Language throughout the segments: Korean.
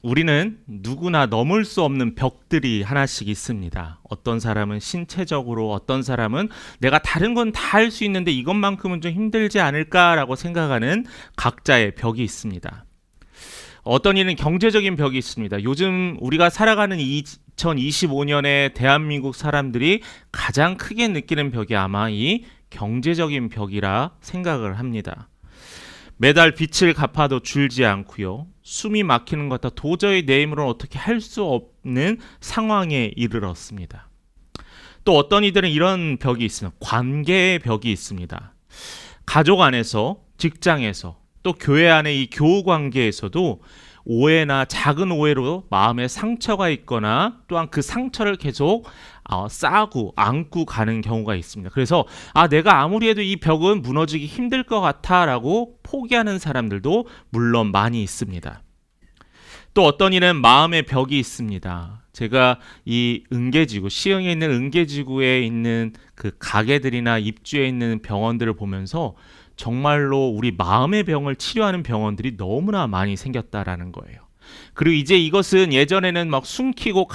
우리는 누구나 넘을 수 없는 벽들이 하나씩 있습니다. 어떤 사람은 신체적으로, 어떤 사람은 내가 다른 건 다 할 수 있는데 이것만큼은 좀 힘들지 않을까라고 생각하는 각자의 벽이 있습니다. 어떤 이는 경제적인 벽이 있습니다. 요즘 우리가 살아가는 2025년에 대한민국 사람들이 가장 크게 느끼는 벽이 아마 이 경제적인 벽이라 생각을 합니다. 매달 빚을 갚아도 줄지 않고요. 숨이 막히는 것 같아 도저히 내 힘으로는 어떻게 할 수 없는 상황에 이르렀습니다. 또 어떤 이들은 이런 벽이 있습니다. 관계의 벽이 있습니다. 가족 안에서, 직장에서, 또 교회 안의 이 교우 관계에서도 오해나 작은 오해로 마음에 상처가 있거나 또한 그 상처를 계속 싸고 안고 가는 경우가 있습니다. 그래서 내가 아무리 해도 이 벽은 무너지기 힘들 것 같아 라고 포기하는 사람들도 물론 많이 있습니다. 또 어떤 이는 마음의 벽이 있습니다. 제가 이 은계지구, 시흥에 있는 은계지구에 있는 그 가게들이나 입주해 있는 병원들을 보면서 정말로 우리 마음의 병을 치료하는 병원들이 너무나 많이 생겼다라는 거예요. 그리고 이제 이것은 예전에는 막 숨기고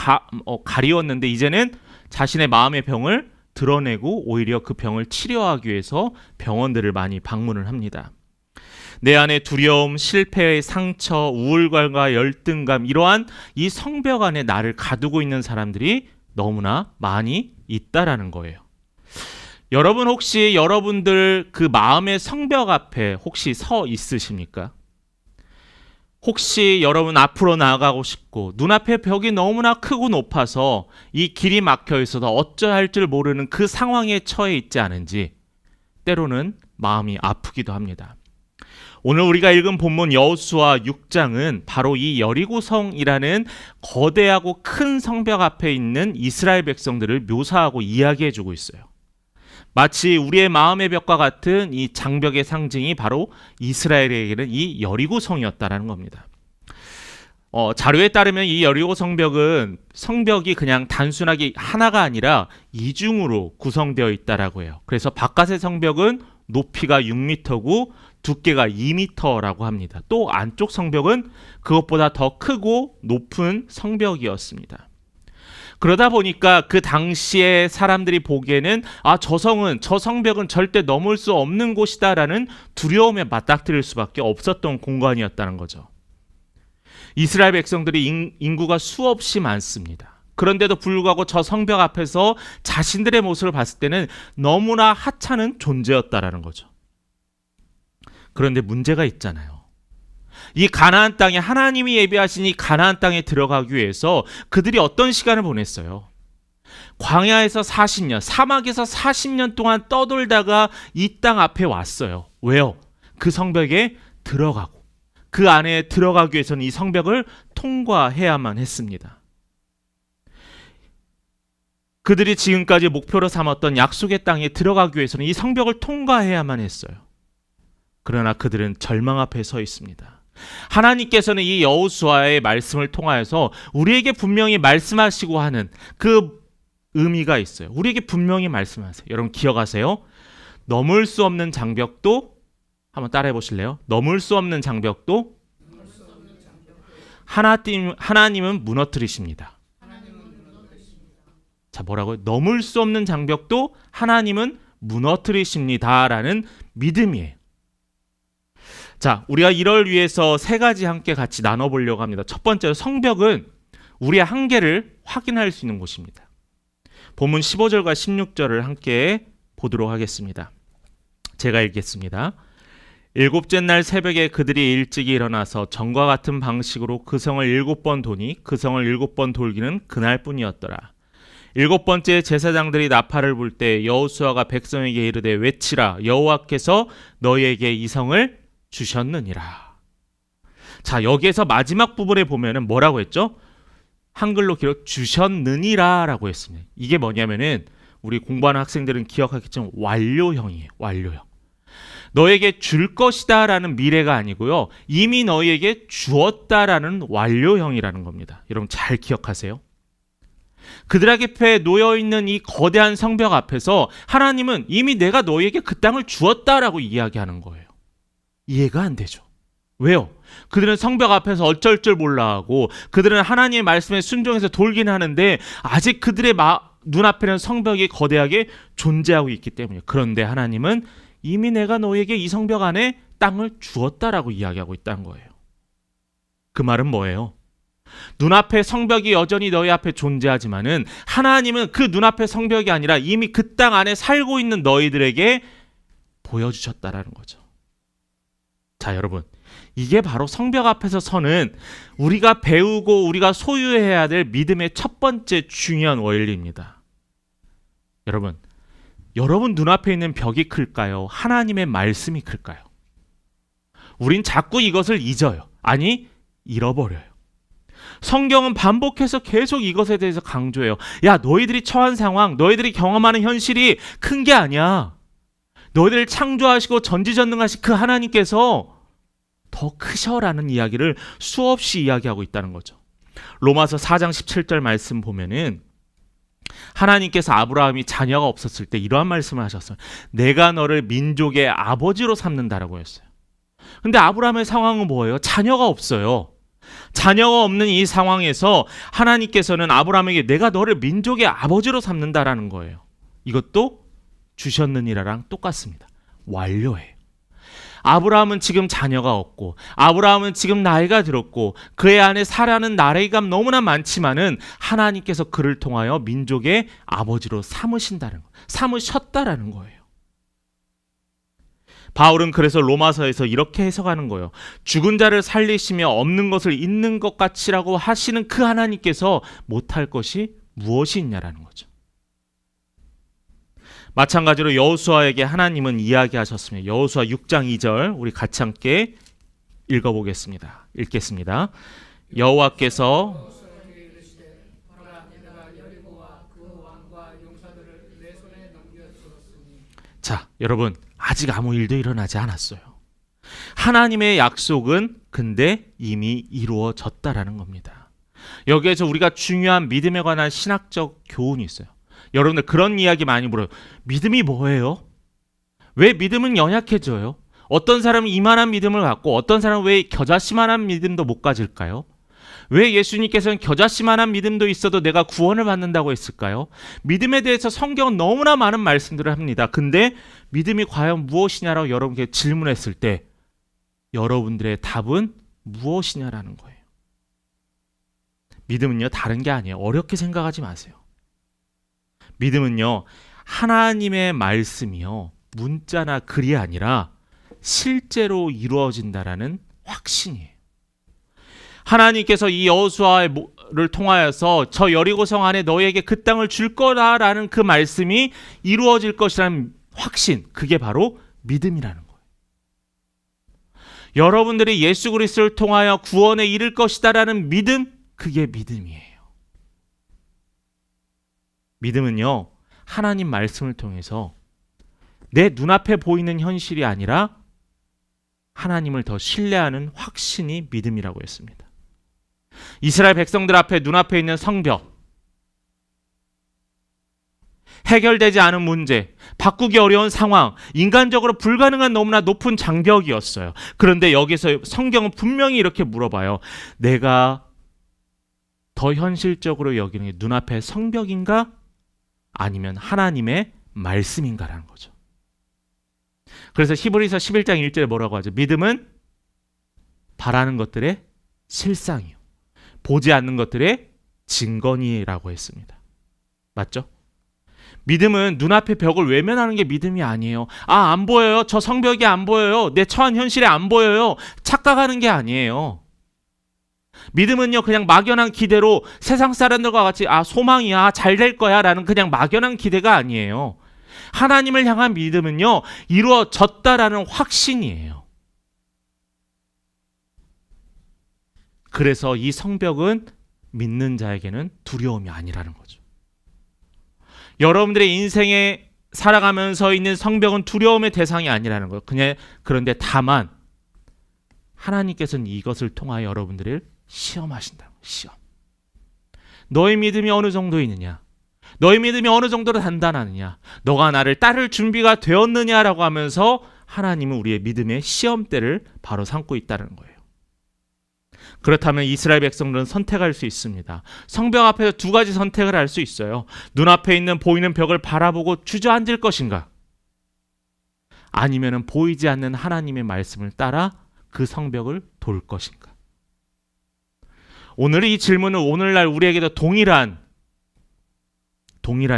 가리웠는데 이제는 자신의 마음의 병을 드러내고 오히려 그 병을 치료하기 위해서 병원들을 많이 방문을 합니다. 내 안에 두려움, 실패의 상처, 우울감과 열등감, 이러한 이 성벽 안에 나를 가두고 있는 사람들이 너무나 많이 있다라는 거예요. 여러분 혹시 여러분들 그 마음의 성벽 앞에 혹시 서 있으십니까? 혹시 여러분 앞으로 나아가고 싶고 눈앞에 벽이 너무나 크고 높아서 이 길이 막혀 있어서 어쩌야 할 줄 모르는 그 상황에 처해 있지 않은지 때로는 마음이 아프기도 합니다. 오늘 우리가 읽은 본문 여호수아 6장은 바로 이 여리고성이라는 거대하고 큰 성벽 앞에 있는 이스라엘 백성들을 묘사하고 이야기해주고 있어요. 마치 우리의 마음의 벽과 같은 이 장벽의 상징이 바로 이스라엘에게는 이 여리고성이었다라는 겁니다. 자료에 따르면 이 여리고 성벽이 그냥 단순하게 하나가 아니라 이중으로 구성되어 있다라고 해요. 그래서 바깥의 성벽은 높이가 6m고 두께가 2m라고 합니다. 또 안쪽 성벽은 그것보다 더 크고 높은 성벽이었습니다. 그러다 보니까 그 당시에 사람들이 보기에는 저 성벽은 절대 넘을 수 없는 곳이다라는 두려움에 맞닥뜨릴 수밖에 없었던 공간이었다는 거죠. 이스라엘 백성들이 인구가 수없이 많습니다. 그런데도 불구하고 저 성벽 앞에서 자신들의 모습을 봤을 때는 너무나 하찮은 존재였다라는 거죠. 그런데 문제가 있잖아요. 이 가나안 땅에 하나님이 예비하신 이 가나안 땅에 들어가기 위해서 그들이 어떤 시간을 보냈어요? 광야에서 40년, 사막에서 40년 동안 떠돌다가 이 땅 앞에 왔어요. 왜요? 그 성벽에 들어가고 그 안에 들어가기 위해서는 이 성벽을 통과해야만 했습니다. 그들이 지금까지 목표로 삼았던 약속의 땅에 들어가기 위해서는 이 성벽을 통과해야만 했어요. 그러나 그들은 절망 앞에 서 있습니다. 하나님께서는 이 여호수아의 말씀을 통하여서 우리에게 분명히 말씀하시고 하는 그 의미가 있어요. 우리에게 분명히 말씀하세요. 여러분 기억하세요? 넘을 수 없는 장벽도 한번 따라해 보실래요? 넘을 수 없는 장벽도 하나님은 무너뜨리십니다. 자, 뭐라고요? 넘을 수 없는 장벽도 하나님은 무너뜨리십니다라는 믿음이에요. 자, 우리가 이를 위해서 세 가지 함께 같이 나눠보려고 합니다. 첫 번째로 성벽은 우리의 한계를 확인할 수 있는 곳입니다. 본문 15절과 16절을 함께 보도록 하겠습니다. 제가 읽겠습니다. 일곱째 날 새벽에 그들이 일찍이 일어나서 전과 같은 방식으로 그 성을 7번 도니 그 성을 7번 돌기는 그날뿐이었더라. 7번째 제사장들이 나팔을 불 때 여호수아가 백성에게 이르되 외치라 여호와께서 너희에게 이 성을 주셨느니라. 자, 여기에서 마지막 부분에 보면은 뭐라고 했죠? 한글로 기록 주셨느니라 라고 했습니다. 이게 뭐냐면은 우리 공부하는 학생들은 기억하겠지만 완료형이에요. 완료형. 너에게 줄 것이다 라는 미래가 아니고요, 이미 너희에게 주었다라는 완료형이라는 겁니다. 여러분 잘 기억하세요. 그들 앞에 놓여있는 이 거대한 성벽 앞에서 하나님은 이미 내가 너희에게 그 땅을 주었다라고 이야기하는 거예요. 이해가 안 되죠. 왜요? 그들은 성벽 앞에서 어쩔 줄 몰라하고 그들은 하나님의 말씀에 순종해서 돌긴 하는데 아직 그들의 눈앞에는 성벽이 거대하게 존재하고 있기 때문이에요. 그런데 하나님은 이미 내가 너에게 이 성벽 안에 땅을 주었다라고 이야기하고 있다는 거예요. 그 말은 뭐예요? 눈앞에 성벽이 여전히 너희 앞에 존재하지만은 하나님은 그 눈앞의 성벽이 아니라 이미 그 땅 안에 살고 있는 너희들에게 보여주셨다라는 거죠. 자, 여러분, 이게 바로 성벽 앞에서 서는 우리가 배우고 우리가 소유해야 될 믿음의 첫 번째 중요한 원리입니다. 여러분 눈앞에 있는 벽이 클까요? 하나님의 말씀이 클까요? 우린 자꾸 이것을 잊어요. 아니, 잃어버려요. 성경은 반복해서 계속 이것에 대해서 강조해요. 야, 너희들이 처한 상황, 너희들이 경험하는 현실이 큰 게 아니야. 너희들을 창조하시고 전지전능하신 그 하나님께서 더 크셔라는 이야기를 수없이 이야기하고 있다는 거죠. 로마서 4장 17절 말씀 보면은 하나님께서 아브라함이 자녀가 없었을 때 이러한 말씀을 하셨어요. 내가 너를 민족의 아버지로 삼는다라고 했어요. 근데 아브라함의 상황은 뭐예요? 자녀가 없어요. 자녀가 없는 이 상황에서 하나님께서는 아브라함에게 내가 너를 민족의 아버지로 삼는다라는 거예요. 이것도 주셨느니라랑 똑같습니다. 완료해요. 아브라함은 지금 자녀가 없고 아브라함은 지금 나이가 들었고 그의 안에 사라는 나라의감 너무나 많지만은 하나님께서 그를 통하여 민족의 아버지로 삼으셨다라는 거예요. 바울은 그래서 로마서에서 이렇게 해석하는 거예요. 죽은 자를 살리시며 없는 것을 있는 것 같이라고 하시는 그 하나님께서 못할 것이 무엇이 있냐라는 거죠. 마찬가지로 여호수아에게 하나님은 이야기하셨습니다. 여호수아 6장 2절 우리 같이 함께 읽어보겠습니다. 읽겠습니다. 여호와께서 자, 여러분, 아직 아무 일도 일어나지 않았어요. 하나님의 약속은 근데 이미 이루어졌다라는 겁니다. 여기에서 우리가 중요한 믿음에 관한 신학적 교훈이 있어요. 여러분들 그런 이야기 많이 물어요. 믿음이 뭐예요? 왜 믿음은 연약해져요? 어떤 사람은 이만한 믿음을 갖고 어떤 사람은 왜 겨자씨만한 믿음도 못 가질까요? 왜 예수님께서는 겨자씨만한 믿음도 있어도 내가 구원을 받는다고 했을까요? 믿음에 대해서 성경은 너무나 많은 말씀들을 합니다. 근데 믿음이 과연 무엇이냐라고 여러분께 질문했을 때 여러분들의 답은 무엇이냐라는 거예요. 믿음은요, 다른 게 아니에요. 어렵게 생각하지 마세요. 믿음은요, 하나님의 말씀이요, 문자나 글이 아니라 실제로 이루어진다라는 확신이에요. 하나님께서 이 여호수아를 통하여서 저 여리고성 안에 너희에게 그 땅을 줄 거다라는 그 말씀이 이루어질 것이라는 확신, 그게 바로 믿음이라는 거예요. 여러분들이 예수 그리스도를 통하여 구원에 이를 것이다라는 믿음, 그게 믿음이에요. 믿음은요, 하나님 말씀을 통해서 내 눈앞에 보이는 현실이 아니라 하나님을 더 신뢰하는 확신이 믿음이라고 했습니다. 이스라엘 백성들 앞에 눈앞에 있는 성벽, 해결되지 않은 문제, 바꾸기 어려운 상황, 인간적으로 불가능한 너무나 높은 장벽이었어요. 그런데 여기서 성경은 분명히 이렇게 물어봐요. 내가 더 현실적으로 여기는 게 눈앞의 성벽인가? 아니면 하나님의 말씀인가라는 거죠. 그래서 히브리서 11장 1절에 뭐라고 하죠? 믿음은 바라는 것들의 실상이요, 보지 않는 것들의 증거니라고 했습니다. 맞죠? 믿음은 눈앞의 벽을 외면하는 게 믿음이 아니에요. 아, 안 보여요. 저 성벽이 안 보여요. 내 처한 현실에 안 보여요. 착각하는 게 아니에요. 믿음은요, 그냥 막연한 기대로 세상 사람들과 같이 소망이야, 잘 될 거야 라는 그냥 막연한 기대가 아니에요. 하나님을 향한 믿음은요, 이루어졌다라는 확신이에요. 그래서 이 성벽은 믿는 자에게는 두려움이 아니라는 거죠. 여러분들의 인생에 살아가면서 있는 성벽은 두려움의 대상이 아니라는 거예요. 그런데 다만 하나님께서는 이것을 통하여 여러분들을 시험하신다고. 시험. 너의 믿음이 어느 정도 있느냐, 너의 믿음이 어느 정도로 단단하느냐, 너가 나를 따를 준비가 되었느냐라고 하면서 하나님은 우리의 믿음의 시험대를 바로 삼고 있다는 거예요. 그렇다면 이스라엘 백성들은 선택할 수 있습니다. 성벽 앞에서 두 가지 선택을 할 수 있어요. 눈앞에 있는 보이는 벽을 바라보고 주저앉을 것인가? 아니면 보이지 않는 하나님의 말씀을 따라 그 성벽을 돌 것인가? 오늘 이 질문은 오늘날 우리에게도 동일한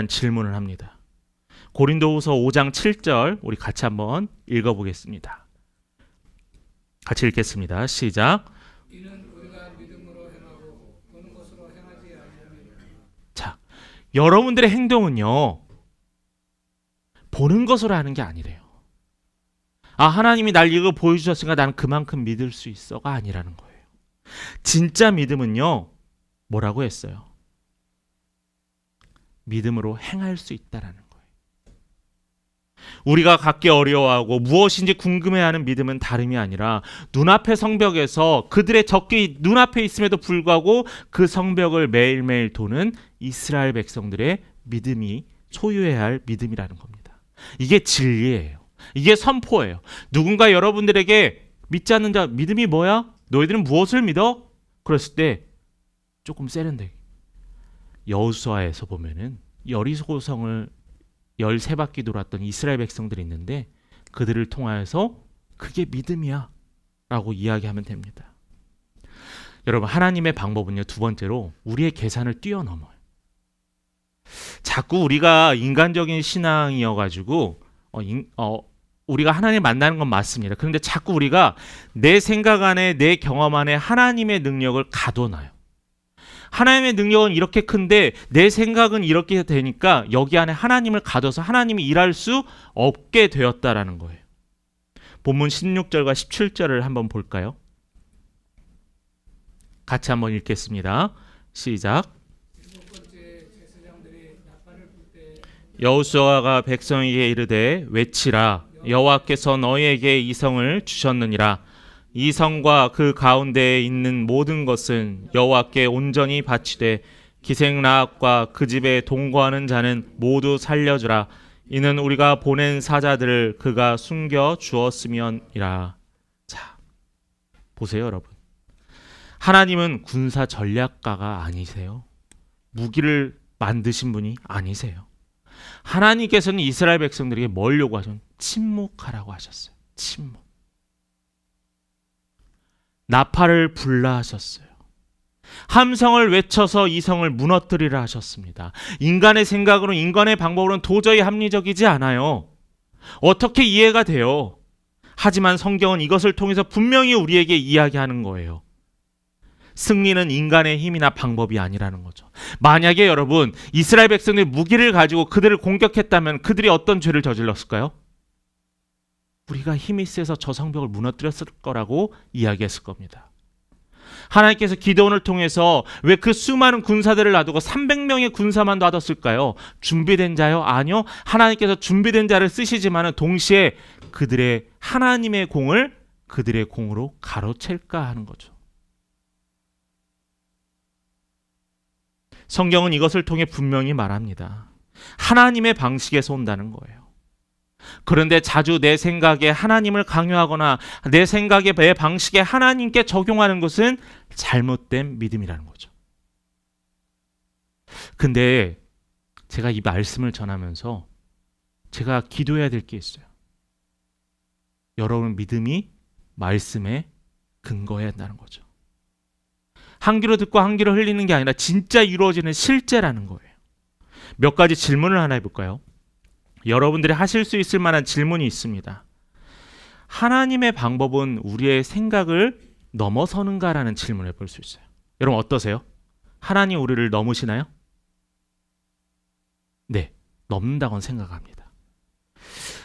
질문을 합니다. 고린도후서 5장 7절 우리 같이 한번 읽어보겠습니다. 같이 읽겠습니다. 시작. 자, 여러분들의 행동은요, 보는 것으로 하는 게 아니래요. 아, 하나님이 날 이거 보여주셨으니까 나는 그만큼 믿을 수 있어가 아니라는 거예요. 진짜 믿음은요, 뭐라고 했어요? 믿음으로 행할 수 있다라는 거예요. 우리가 갖기 어려워하고 무엇인지 궁금해하는 믿음은 다름이 아니라 눈앞의 성벽에서 그들의 적이 눈앞에 있음에도 불구하고 그 성벽을 매일매일 도는 이스라엘 백성들의 믿음이 소유해야 할 믿음이라는 겁니다. 이게 진리예요. 이게 선포예요. 누군가 여러분들에게 믿지 않는 자 믿음이 뭐야? 너희들은 무엇을 믿어? 그랬을 때 조금 세련되게 여호수아에서 보면은 여리고성을 13바퀴 돌았던 이스라엘 백성들이 있는데 그들을 통하여서 그게 믿음이야 라고 이야기하면 됩니다. 여러분, 하나님의 방법은요, 두 번째로 우리의 계산을 뛰어넘어요. 자꾸 우리가 인간적인 신앙이어가지고 우리가 하나님 만나는 건 맞습니다. 그런데 자꾸 우리가 내 생각 안에 내 경험 안에 하나님의 능력을 가둬놔요. 하나님의 능력은 이렇게 큰데 내 생각은 이렇게 되니까 여기 안에 하나님을 가둬서 하나님이 일할 수 없게 되었다라는 거예요. 본문 16절과 17절을 한번 볼까요? 같이 한번 읽겠습니다. 시작. 여호수아가 백성에게 이르되 외치라. 여호와께서 너희에게 이 성을 주셨느니라. 이 성과 그 가운데에 있는 모든 것은 여호와께 온전히 바치되 기생라합과 그 집에 동거하는 자는 모두 살려주라. 이는 우리가 보낸 사자들을 그가 숨겨 주었음이니라. 자, 보세요, 여러분. 하나님은 군사 전략가가 아니세요. 무기를 만드신 분이 아니세요. 하나님께서는 이스라엘 백성들에게 뭘 요구하셨어요? 침묵하라고 하셨어요. 침묵. 나팔을 불라 하셨어요. 함성을 외쳐서 이 성을 무너뜨리라 하셨습니다. 인간의 생각으로 인간의 방법으로는 도저히 합리적이지 않아요. 어떻게 이해가 돼요? 하지만 성경은 이것을 통해서 분명히 우리에게 이야기하는 거예요. 승리는 인간의 힘이나 방법이 아니라는 거죠. 만약에 여러분 이스라엘 백성들이 무기를 가지고 그들을 공격했다면 그들이 어떤 죄를 저질렀을까요? 우리가 힘이 세서 저 성벽을 무너뜨렸을 거라고 이야기했을 겁니다. 하나님께서 기드온을 통해서 왜 그 수많은 군사들을 놔두고 300명의 군사만 놔뒀을까요? 준비된 자요? 아니요. 하나님께서 준비된 자를 쓰시지만 동시에 그들의 하나님의 공을 그들의 공으로 가로챌까 하는 거죠. 성경은 이것을 통해 분명히 말합니다. 하나님의 방식에서 온다는 거예요. 그런데 자주 내 생각에 하나님을 강요하거나 내 생각에 내 방식에 하나님께 적용하는 것은 잘못된 믿음이라는 거죠. 근데 제가 이 말씀을 전하면서 제가 기도해야 될 게 있어요. 여러분 믿음이 말씀에 근거해야 한다는 거죠. 한 귀로 듣고 한 귀로 흘리는 게 아니라 진짜 이루어지는 실제라는 거예요. 몇 가지 질문을 하나 해볼까요? 여러분들이 하실 수 있을 만한 질문이 있습니다. 하나님의 방법은 우리의 생각을 넘어서는가라는 질문을 해볼 수 있어요. 여러분 어떠세요? 하나님 우리를 넘으시나요? 네, 넘는다고는 생각합니다.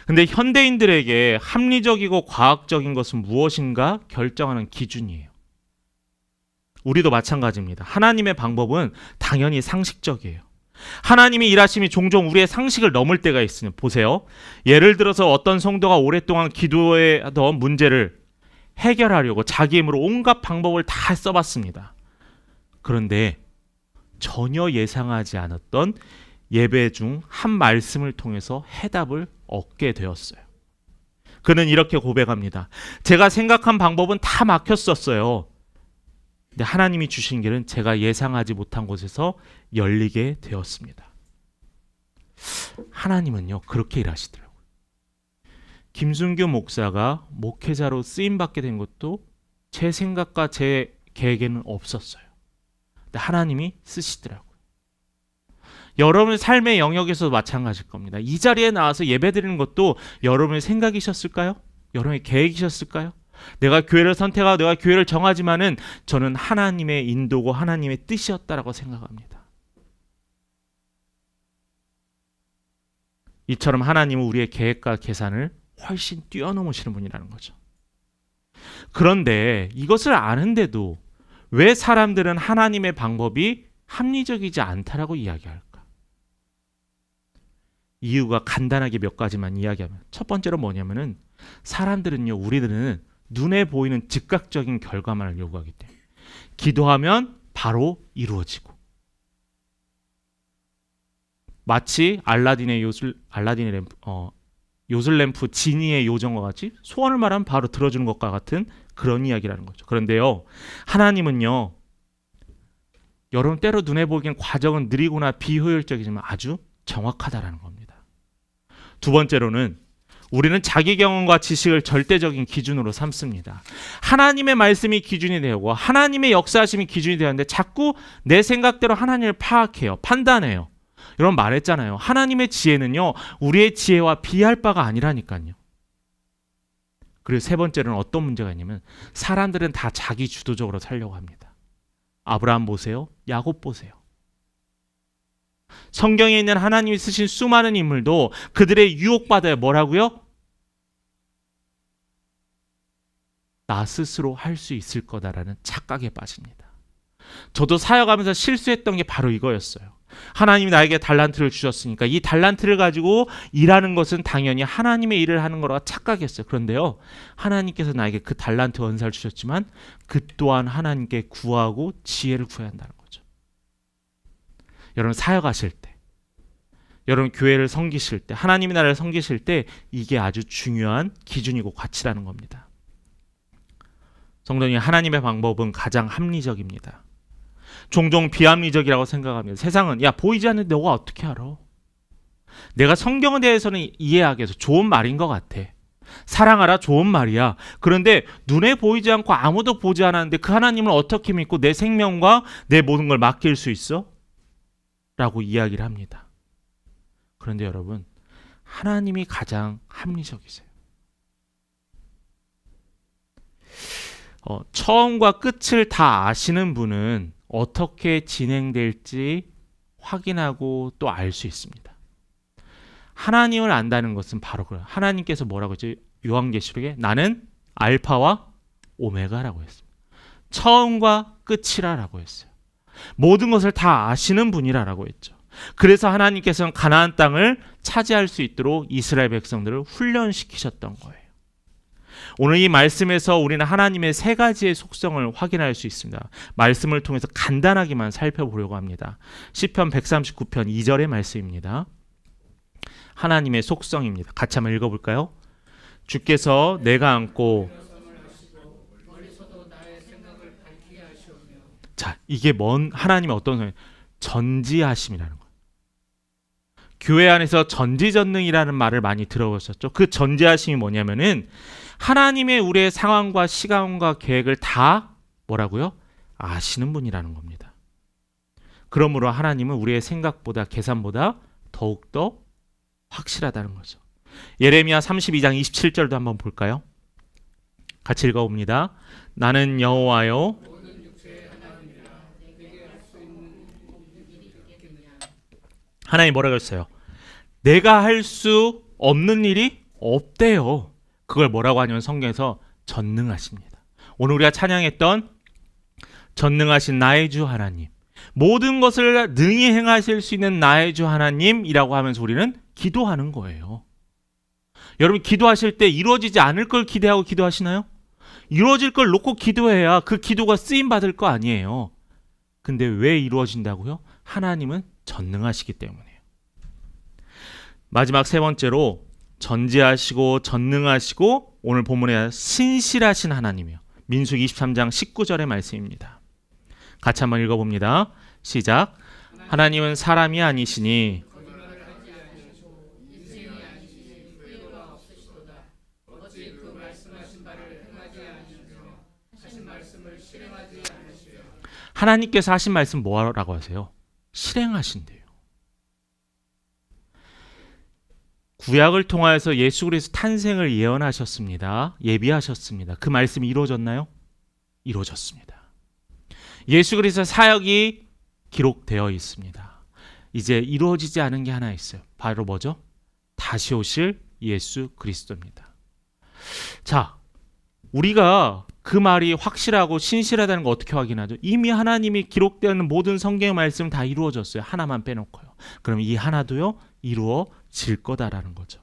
근데 현대인들에게 합리적이고 과학적인 것은 무엇인가 결정하는 기준이에요. 우리도 마찬가지입니다. 하나님의 방법은 당연히 상식적이에요. 하나님이 일하심이 종종 우리의 상식을 넘을 때가 있으니 보세요. 예를 들어서 어떤 성도가 오랫동안 기도하던 문제를 해결하려고 자기 힘으로 온갖 방법을 다 써봤습니다. 그런데 전혀 예상하지 않았던 예배 중 한 말씀을 통해서 해답을 얻게 되었어요. 그는 이렇게 고백합니다. 제가 생각한 방법은 다 막혔었어요. 근데 하나님이 주신 길은 제가 예상하지 못한 곳에서 열리게 되었습니다. 하나님은요, 그렇게 일하시더라고요. 김순규 목사가 목회자로 쓰임받게 된 것도 제 생각과 제 계획에는 없었어요. 근데 하나님이 쓰시더라고요. 여러분의 삶의 영역에서도 마찬가지일 겁니다. 이 자리에 나와서 예배드리는 것도 여러분의 생각이셨을까요? 여러분의 계획이셨을까요? 내가 교회를 선택하고 내가 교회를 정하지만은 저는 하나님의 인도고 하나님의 뜻이었다라고 생각합니다. 이처럼 하나님은 우리의 계획과 계산을 훨씬 뛰어넘으시는 분이라는 거죠. 그런데 이것을 아는데도 왜 사람들은 하나님의 방법이 합리적이지 않다라고 이야기할까? 이유가 간단하게 몇 가지만 이야기하면, 첫 번째로 뭐냐면은 사람들은요, 우리들은 눈에 보이는 즉각적인 결과만을 요구하기 때문에 기도하면 바로 이루어지고, 마치 요술램프 지니의 요정과 같이 소원을 말하면 바로 들어주는 것과 같은 그런 이야기라는 거죠. 그런데요, 하나님은요, 여러분 때로 눈에 보기엔 과정은 느리거나 비효율적이지만 아주 정확하다라는 겁니다. 두 번째로는 우리는 자기 경험과 지식을 절대적인 기준으로 삼습니다. 하나님의 말씀이 기준이 되고 하나님의 역사하심이 기준이 되었는데 자꾸 내 생각대로 하나님을 파악해요. 판단해요. 여러분 말했잖아요. 하나님의 지혜는요, 우리의 지혜와 비할 바가 아니라니까요. 그리고 세 번째로는 어떤 문제가 있냐면 사람들은 다 자기 주도적으로 살려고 합니다. 아브라함 보세요. 야곱 보세요. 성경에 있는 하나님이 쓰신 수많은 인물도 그들의 유혹받아요. 뭐라고요? 나 스스로 할 수 있을 거다라는 착각에 빠집니다. 저도 사역하면서 실수했던 게 바로 이거였어요. 하나님이 나에게 달란트를 주셨으니까 이 달란트를 가지고 일하는 것은 당연히 하나님의 일을 하는 거라 착각했어요. 그런데요, 하나님께서 나에게 그 달란트 은사를 주셨지만 그 또한 하나님께 구하고 지혜를 구해야 한다는 거죠. 여러분 사역하실 때, 여러분 교회를 섬기실 때, 하나님의 나라를 섬기실 때 이게 아주 중요한 기준이고 가치라는 겁니다. 성도님, 하나님의 방법은 가장 합리적입니다. 종종 비합리적이라고 생각합니다. 세상은 야 보이지 않는데 너가 어떻게 알아? 내가 성경에 대해서는 이해하기 위해서 좋은 말인 것 같아. 사랑하라 좋은 말이야. 그런데 눈에 보이지 않고 아무도 보지 않았는데 그 하나님을 어떻게 믿고 내 생명과 내 모든 걸 맡길 수 있어? 라고 이야기를 합니다. 그런데 여러분, 하나님이 가장 합리적이세요. 처음과 끝을 다 아시는 분은 어떻게 진행될지 확인하고 또 알 수 있습니다. 하나님을 안다는 것은 바로 그래요. 하나님께서 뭐라고 했죠? 요한계시록에 나는 알파와 오메가라고 했습니다. 처음과 끝이라라고 했어요. 모든 것을 다 아시는 분이라고 했죠. 그래서 하나님께서는 가나안 땅을 차지할 수 있도록 이스라엘 백성들을 훈련시키셨던 거예요. 오늘 이 말씀에서 우리는 하나님의 세 가지의 속성을 확인할 수 있습니다. 말씀을 통해서 간단하게만 살펴보려고 합니다. 시편 139편 2절의 말씀입니다. 하나님의 속성입니다. 같이 한번 읽어볼까요? 주께서 내가 안고, 자, 이게 하나님의 어떤 소리? 전지하심이라는 거예요. 교회 안에서 전지전능이라는 말을 많이 들어보셨죠? 그 전지하심이 뭐냐면은 하나님의 우리의 상황과 시간과 계획을 다 뭐라고요? 아시는 분이라는 겁니다. 그러므로 하나님은 우리의 생각보다 계산보다 더욱더 확실하다는 거죠. 예레미야 32장 27절도 한번 볼까요? 같이 읽어봅니다. 나는 여호와요 하나님 뭐라고 했어요? 내가 할 수 없는 일이 없대요. 그걸 뭐라고 하냐면 성경에서 전능하십니다. 오늘 우리가 찬양했던 전능하신 나의 주 하나님, 모든 것을 능히 행하실 수 있는 나의 주 하나님이라고 하면서 우리는 기도하는 거예요. 여러분 기도하실 때 이루어지지 않을 걸 기대하고 기도하시나요? 이루어질 걸 놓고 기도해야 그 기도가 쓰임받을 거 아니에요. 근데 왜 이루어진다고요? 하나님은 전능하시기 때문이에요. 마지막 세 번째로 전지하시고 전능하시고 오늘 본문에 신실하신 하나님이요. 민수기 23장 19절의 말씀입니다. 같이 한번 읽어봅니다. 시작. 하나님은 사람이 아니시니 하나님께서 하신 말씀 뭐라고 하세요? 실행하신대요. 구약을 통하여서 예수 그리스도 탄생을 예언하셨습니다. 예비하셨습니다. 그 말씀이 이루어졌나요? 이루어졌습니다. 예수 그리스도 사역이 기록되어 있습니다. 이제 이루어지지 않은 게 하나 있어요. 바로 뭐죠? 다시 오실 예수 그리스도입니다. 자, 우리가 그 말이 확실하고 신실하다는 거 어떻게 확인하죠? 이미 하나님이 기록되는 모든 성경의 말씀 다 이루어졌어요. 하나만 빼놓고요. 그럼 이 하나도요 이루어질 거다라는 거죠.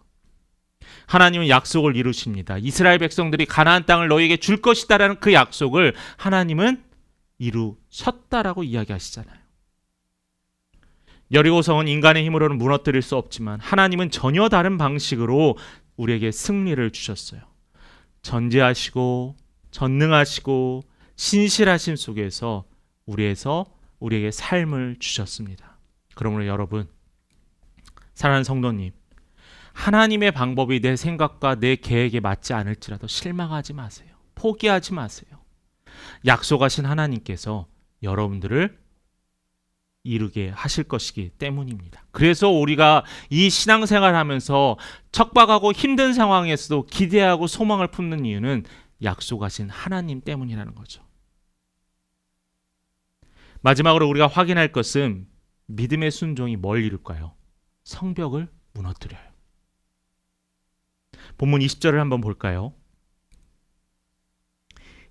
하나님은 약속을 이루십니다. 이스라엘 백성들이 가나안 땅을 너희에게 줄 것이다라는 그 약속을 하나님은 이루셨다라고 이야기하시잖아요. 여리고성은 인간의 힘으로는 무너뜨릴 수 없지만 하나님은 전혀 다른 방식으로 우리에게 승리를 주셨어요. 전지하시고 전능하시고 신실하심 속에서 우리에게 삶을 주셨습니다. 그러므로 여러분, 사랑하는 성도님, 하나님의 방법이 내 생각과 내 계획에 맞지 않을지라도 실망하지 마세요. 포기하지 마세요. 약속하신 하나님께서 여러분들을 이루게 하실 것이기 때문입니다. 그래서 우리가 이 신앙생활을 하면서 척박하고 힘든 상황에서도 기대하고 소망을 품는 이유는 약속하신 하나님 때문이라는 거죠. 마지막으로 우리가 확인할 것은 믿음의 순종이 뭘 이룰까요? 성벽을 무너뜨려요. 본문 20절을 한번 볼까요?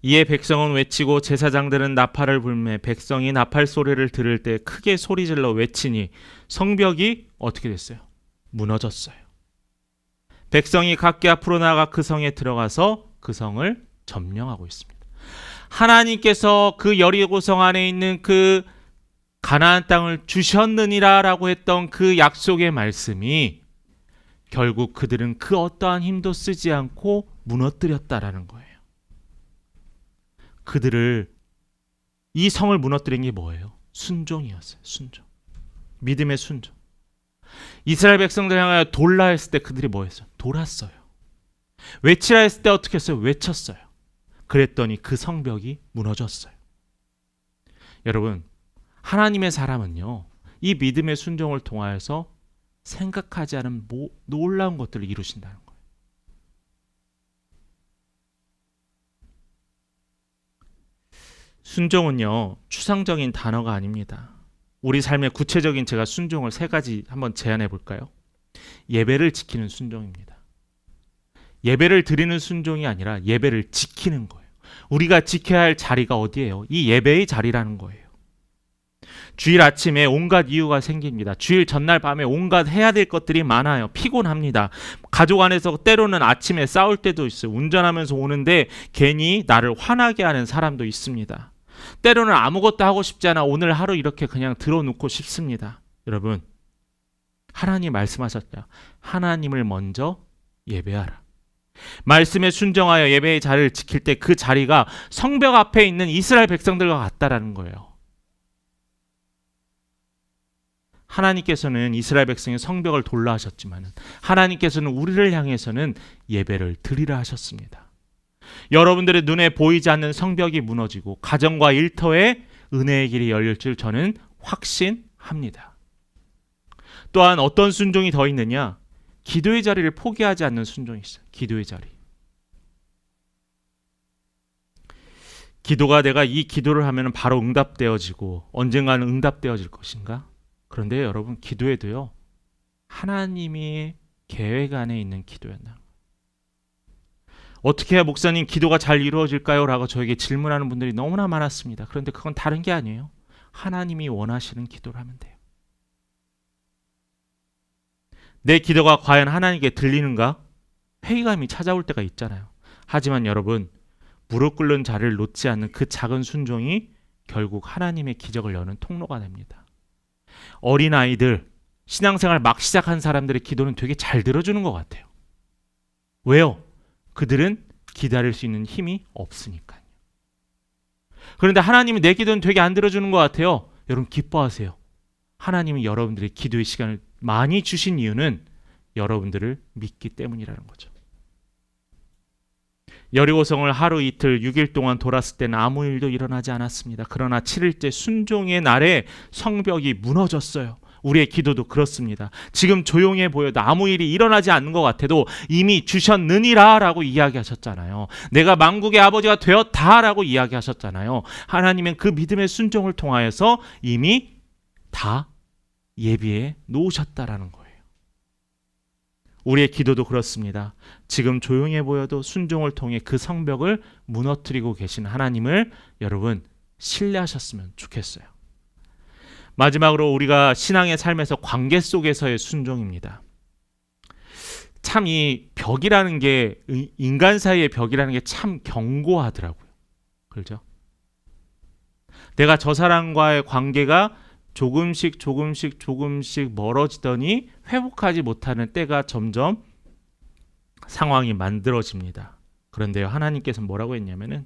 이에 백성은 외치고 제사장들은 나팔을 불매 백성이 나팔 소리를 들을 때 크게 소리질러 외치니 성벽이 어떻게 됐어요? 무너졌어요. 백성이 각기 앞으로 나가 그 성에 들어가서 그 성을 점령하고 있습니다. 하나님께서 그 여리고성 안에 있는 그 가나안 땅을 주셨느니라라고 했던 그 약속의 말씀이 결국 그들은 그 어떠한 힘도 쓰지 않고 무너뜨렸다라는 거예요. 이 성을 무너뜨린 게 뭐예요? 순종이었어요. 순종. 믿음의 순종. 이스라엘 백성들 향하여 돌라 했을 때 그들이 뭐 했어요? 돌았어요. 외치라 했을 때 어떻게 했어요? 외쳤어요. 그랬더니 그 성벽이 무너졌어요. 여러분, 하나님의 사람은요, 이 믿음의 순종을 통하여서 생각하지 않은 놀라운 것들을 이루신다는 거예요. 순종은요, 추상적인 단어가 아닙니다. 우리 삶의 구체적인 제가 순종을 3가지 한번 제안해 볼까요? 예배를 지키는 순종입니다. 예배를 드리는 순종이 아니라 예배를 지키는 거예요. 우리가 지켜야 할 자리가 어디예요? 이 예배의 자리라는 거예요. 주일 아침에 온갖 이유가 생깁니다. 주일 전날 밤에 온갖 해야 될 것들이 많아요. 피곤합니다. 가족 안에서 때로는 아침에 싸울 때도 있어요. 운전하면서 오는데 괜히 나를 화나게 하는 사람도 있습니다. 때로는 아무것도 하고 싶지 않아 오늘 하루 이렇게 그냥 들어놓고 싶습니다. 여러분, 하나님 말씀하셨죠. 하나님을 먼저 예배하라. 말씀에 순종하여 예배의 자리를 지킬 때 그 자리가 성벽 앞에 있는 이스라엘 백성들과 같다라는 거예요. 하나님께서는 이스라엘 백성의 성벽을 돌라 하셨지만 하나님께서는 우리를 향해서는 예배를 드리라 하셨습니다. 여러분들의 눈에 보이지 않는 성벽이 무너지고 가정과 일터에 은혜의 길이 열릴 줄 저는 확신합니다. 또한 어떤 순종이 더 있느냐? 기도의 자리를 포기하지 않는 순종이 있어요. 기도의 자리. 기도가 내가 이 기도를 하면 바로 응답되어지고 언젠가는 응답되어질 것인가? 그런데 여러분, 기도에도요, 하나님이 계획 안에 있는 기도였나? 어떻게 해야 목사님 기도가 잘 이루어질까요? 라고 저에게 질문하는 분들이 너무나 많았습니다. 그런데 그건 다른 게 아니에요. 하나님이 원하시는 기도를 하면 돼요. 내 기도가 과연 하나님께 들리는가? 회의감이 찾아올 때가 있잖아요. 하지만 여러분, 무릎 꿇는 자리를 놓지 않는 그 작은 순종이 결국 하나님의 기적을 여는 통로가 됩니다. 어린아이들, 신앙생활 막 시작한 사람들의 기도는 되게 잘 들어주는 것 같아요. 왜요? 그들은 기다릴 수 있는 힘이 없으니까요. 그런데 하나님은 내 기도는 되게 안 들어주는 것 같아요. 여러분 기뻐하세요. 하나님은 여러분들의 기도의 시간을 많이 주신 이유는 여러분들을 믿기 때문이라는 거죠. 여리고성을 하루 이틀 6일 동안 돌았을 때는 아무 일도 일어나지 않았습니다. 그러나 7일째 순종의 날에 성벽이 무너졌어요. 우리의 기도도 그렇습니다. 지금 조용해 보여도 아무 일이 일어나지 않는 것 같아도 이미 주셨느니라 라고 이야기하셨잖아요. 내가 만국의 아버지가 되었다 라고 이야기하셨잖아요. 하나님은 그 믿음의 순종을 통하여서 이미 다 예비해 놓으셨다라는 거예요. 우리의 기도도 그렇습니다. 지금 조용해 보여도 순종을 통해 그 성벽을 무너뜨리고 계신 하나님을 여러분 신뢰하셨으면 좋겠어요. 마지막으로 우리가 신앙의 삶에서 관계 속에서의 순종입니다. 참 이 벽이라는 게 인간 사이의 벽이라는 게 참 견고하더라고요. 그렇죠? 내가 저 사람과의 관계가 조금씩 멀어지더니 회복하지 못하는 때가 점점 상황이 만들어집니다. 그런데요, 하나님께서 뭐라고 했냐면은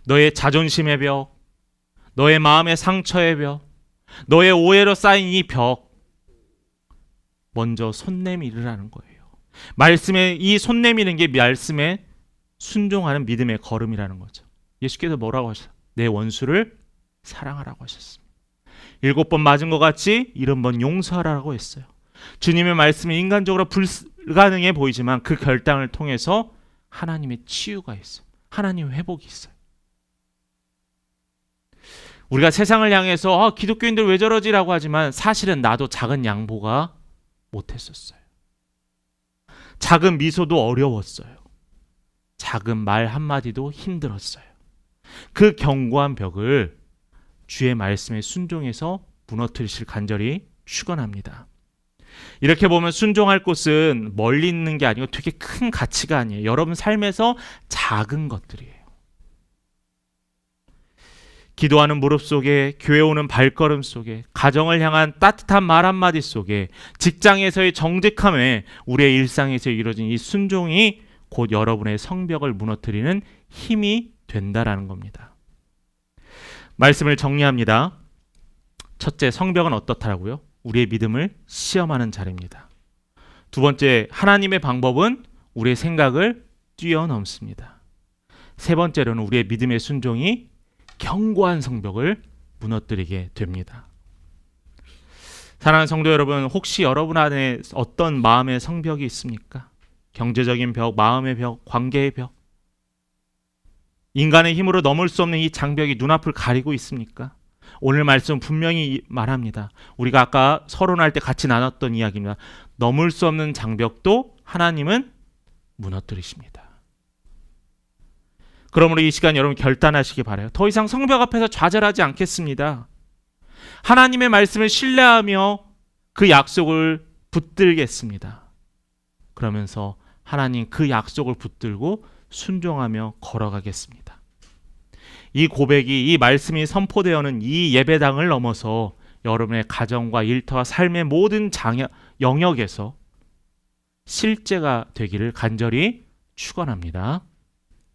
너의 자존심의 벽, 너의 마음의 상처의 벽, 너의 오해로 쌓인 이 벽 먼저 손 내밀으라는 거예요. 말씀에 이 손 내미는 게 말씀에 순종하는 믿음의 걸음이라는 거죠. 예수께서 뭐라고 하셨어요? 내 원수를 사랑하라고 하셨습니다. 7번 맞은 것 같이 70번 용서하라고 했어요. 주님의 말씀이 인간적으로 불가능해 보이지만 그 결단을 통해서 하나님의 치유가 있어요. 하나님의 회복이 있어요. 우리가 세상을 향해서 기독교인들 왜 저러지라고 하지만 사실은 나도 작은 양보가 못했었어요. 작은 미소도 어려웠어요. 작은 말 한마디도 힘들었어요. 그 견고한 벽을 주의 말씀에 순종해서 무너뜨리실 간절히 축원합니다. 이렇게 보면 순종할 곳은 멀리 있는 게 아니고 되게 큰 가치가 아니에요. 여러분 삶에서 작은 것들이에요. 기도하는 무릎 속에, 교회 오는 발걸음 속에, 가정을 향한 따뜻한 말 한마디 속에, 직장에서의 정직함에 우리의 일상에서 이루어진 이 순종이 곧 여러분의 성벽을 무너뜨리는 힘이 된다라는 겁니다. 말씀을 정리합니다. 첫째, 성벽은 어떻다라고요? 우리의 믿음을 시험하는 자리입니다. 두 번째, 하나님의 방법은 우리의 생각을 뛰어넘습니다. 세 번째로는 우리의 믿음의 순종이 견고한 성벽을 무너뜨리게 됩니다. 사랑하는 성도 여러분, 혹시 여러분 안에 어떤 마음의 성벽이 있습니까? 경제적인 벽, 마음의 벽, 관계의 벽, 인간의 힘으로 넘을 수 없는 이 장벽이 눈앞을 가리고 있습니까? 오늘 말씀 분명히 말합니다. 우리가 아까 서론할 때 같이 나눴던 이야기입니다. 넘을 수 없는 장벽도 하나님은 무너뜨리십니다. 그러므로 이 시간 여러분 결단하시기 바라요. 더 이상 성벽 앞에서 좌절하지 않겠습니다. 하나님의 말씀을 신뢰하며 그 약속을 붙들겠습니다. 그러면서 하나님 그 약속을 붙들고 순종하며 걸어가겠습니다. 이 고백이, 이 말씀이 선포되어는 이 예배당을 넘어서 여러분의 가정과 일터와 삶의 모든 영역에서 실제가 되기를 간절히 축원합니다.